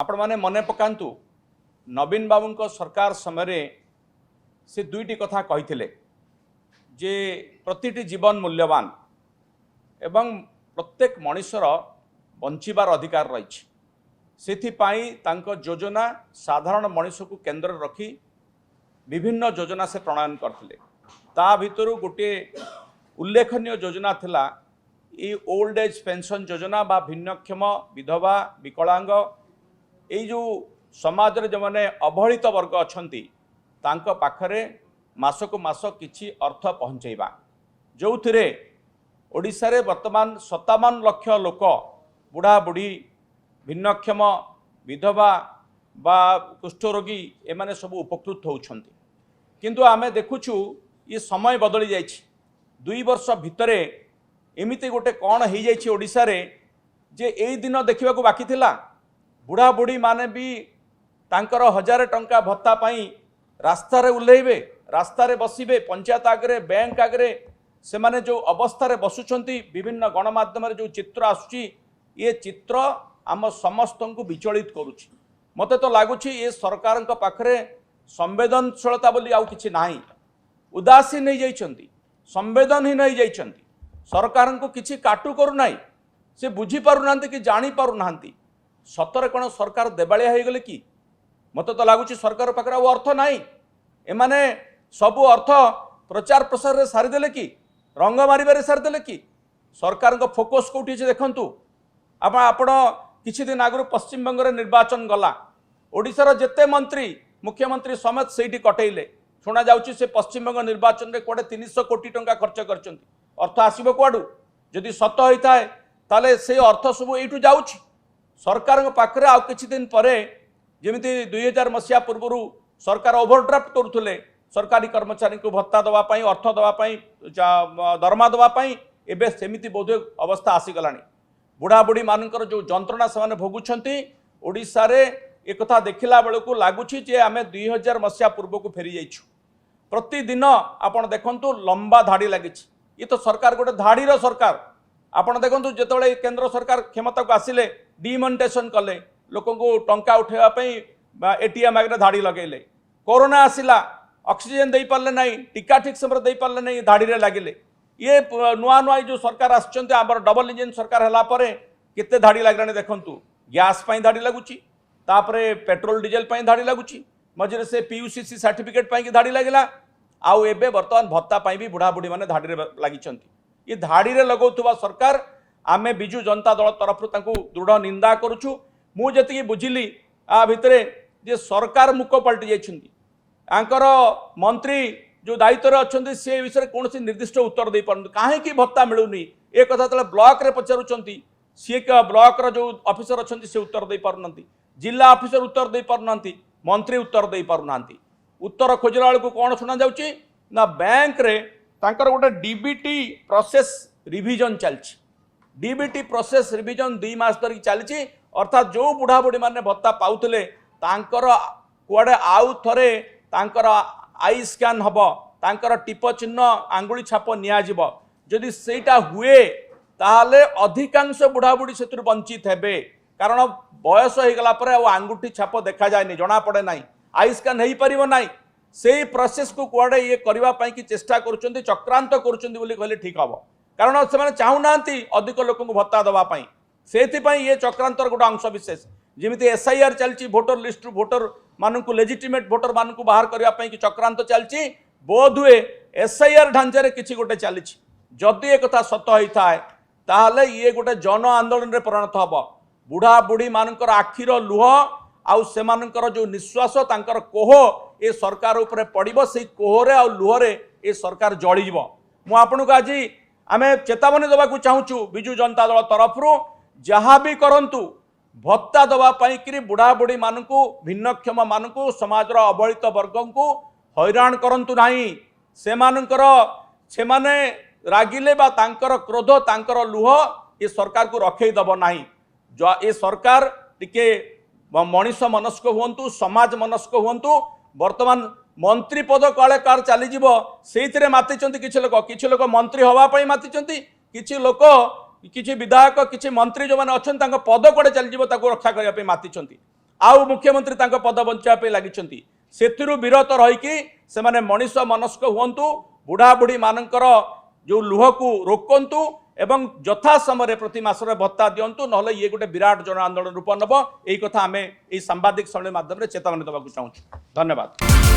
आपण माने मने पकांतु नवीन बाबू सरकार समय से दुईटी कथा कही जे प्रतिटी जीवन मूल्यवान एवं प्रत्येक मनुष्यर बंचिबार अधिकार रही योजना साधारण मनुष्य को केंद्र रखी विभिन्न योजना से प्रणयन करते ता भितर गोटे उल्लेखनीय योजना थिला ये ओल्ड एज पेंशन योजना बा भिन्नक्षम विधवा विकलांग ये जो समाज रे जो माने अवहेलित वर्ग अछंती तांको पाखरे मासक मास किछि अर्थ पहुँचेबा जो थिरे ओडिशा रे वर्तमान 57 लाख लोक बुढ़ा बुढ़ी भिन्नक्षम विधवा बा कुष्ठरोगी एमाने सब उपकृत होउछंती किंतु आमे देखुछु ये समय बदली जाइछि 2 वर्ष भितरे एमिति गोटे कौन हो जाइछि ओडिशा रे जे एई दिन देखिबा को बाकी थिला बुढ़ा बुढ़ी माने भी तांकर 1000 टंका भत्ता पाई रास्ता रे उल्लेइबे रास्ता रे बसिबे पंचायत आगरे बैंक आगरे से माने जो अवस्था रे बसुछंती विभिन्न गणमाध्यम रे जो चित्र आसुची ये चित्र आम समस्त को विचलित करुछि मते तो लागुछि ये सरकार पाखरे संवेदनशीलता बोली आउ किछि नाही उदासीन नहीं जाइछंती संवेदनहीन नहीं जाइछंती सरकार को किछि काटु करू नाही से बुझी पारु नांती कि जानी पारु नांती सतरे कौन सरकार देवालिया हो गले कि मत तो लगुच सरकार पाखे वो अर्थ नाही एमाने सबू अर्थ प्रचार प्रसार रे सारीदेले कि रंग मारे सारीदेले कि सरकार को फोकस कौटी देखु आपण किछि दिन आगु पश्चिम बंग रे निर्वाचन गला ओडिशार जेते मंत्री मुख्यमंत्री समेत सेठी कटेइले शुणा जाउछि से पश्चिम बंग निर्वाचन रे कोड़े 300 कोटी टंका खर्च करछंती अर्थ आसीबो कुआडू जदि सत होइताए ताले से अर्थ सब एठू जाउछि सरकार पाखरे आउ किछि दिन परे जेमिति 2000 मसीहा पूर्व सरकार ओभरड्राफ्ट करुले सरकारी कर्मचारी को भत्ता दवापाई अर्थ दवापाई दरमा दवापाई एबे सेमिति बोध अवस्था आसीगलानी बुढ़ा बुढ़ी मानकर जो जंत्रणा से भोगुंट ओडिशा रे एक कथा देखला बेलू लगुच आम 2000 मसीहा पूर्व को फेरी जाइछु प्रतिदिन आपण देखंतु लंबा धाड़ी लगी ये तो सरकार गोटे धाड़ीर सरकार आपण देखंतु जेतबेले केंद्र सरकार क्षमता को आसिले डिमनिटाइजेशन कले लोक टंका उठाइवाई एटीएम आगे धाड़ी लगेले कोरोना आसिला ऑक्सीजन दे पारले नहीं टीका ठीक समय दे पारले नहीं धाड़ी रे लागिले ये नुआ नुआ जो सरकार आसचंते आमर डबल इंजन सरकार हला परे केते धाड़ी लागलानी देखंतु गैस पई धाड़ी लागुची तापरे पेट्रोल डीजेल पई धाड़ी लागुची मझे से पीयूसीसी सर्टिफिकेट पई की धाड़ी लागिला आउ एबे वर्तमान भत्ता पई भी बुढ़ा बुढ़ी माने धाड़ी रे लागिचंती ये धाड़ी रे लगौथुवा सरकार आमे बिजु जनता दल तरफ तांकु दृढ़ निंदा करूछु मु जति बुझिली आ भितरे जे सरकार मुख पलटि जाइछंती आंकर मंत्री जो दायित्व अच्छा से विषय कौन निर्दिष्ट उत्तर दे पारन कहीं भत्ता मिलूनी ए कथा तले ब्लॉक रे पचारुचंती सी ब्लॉक रो जो ऑफिसर अच्छा से उत्तर दे पारन जिला ऑफिसर उत्तर दे पारन मंत्री उत्तर दे पारन उत्तर खोजला बेलू कौन शुणा जाउची ना बैंक रे तांकर गोटे डीबीटी प्रोसेस रिविजन चलछि डीबीटी प्रोसेस रिविजन 2 मास धरिक चलछि अर्थात जो बुढ़ा बुढ़ी माने भत्ता पाउतले तांकर कुआडे आउ थरे तांकर आई स्कैन हम तांकर टिप चिन्ह आंगुली छाप नियाजिब जदि सेटा हुए ताहले अधिकांश बुढ़ा बुढ़ी से वंचित हेबे कारण बयस हो गला परे आंगुठी छाप देखा जाए जना पड़े ना आई स्कैन हो पार ना से प्रोसेस को कुआडे ये करने की चेष्टा करुँच चक्रांत करें ठीक हम कारण से चाहूना अधिक लोक भत्ता दवापाई से ये चक्रांतर गोटे अंश विशेष जमीती एसआईआर चलती भोटर लिस्ट भोटर मानू लेजिटिमेट भोटर मानू बाहर करने की चक्रांत चलती बोध हुए एसआईआर ढांचारे किसी गोटे चली जदि एक कथा सत होता है ताहले ये गोटे जन आंदोलन रे परिणत हम बुढ़ा बुढ़ी मानकर आखिर लुह आउ से मानकर जो निश्वास तांकर कोह ये सरकार उपरे पड़िबो से कोहरे आ लुहरे ये सरकार जलिब मु आपन को आज आमे चेतावनी देवा चाहूँ बिजु जनता दल तरफ जहाँ भी करंतु भत्ता दवापाई बुढ़ा बुढ़ी मानू भिन्नक्षम मानू समाज अवहेलित वर्ग को हैरान करंतु नाही से माने रागिले बा तांकर क्रोध तांकर लुह ये सरकार को रखे दब नाही ये सरकार टिके मनीष मनस्क हुंतु समाज मनस्क हुंतु वर्तमान मंत्री पद काले कार चलीज से मातिचंती किछि लोक मंत्री हवापाई मातिचंती किछि लोक किछि विधायक किछि मंत्री जो माने अछन तांको पद कोड़े चलीज रक्षा करने मातिचंती आउ मुख्यमंत्री तांको पद बंचापे लगी से विरत रहीकि से माने मनीष मनस्क हुंतु बुढ़ा बुढ़ी मानकर जो लुह को रोकंतु एवं यथा समय प्रति मासरे भत्ता दिंतु ना ये गोटे विराट जन आंदोलन रूप नब यही कथा आम सांबादिक सम्मेलन माध्यम चेतावनी देवाक चाहूँ। धन्यवाद।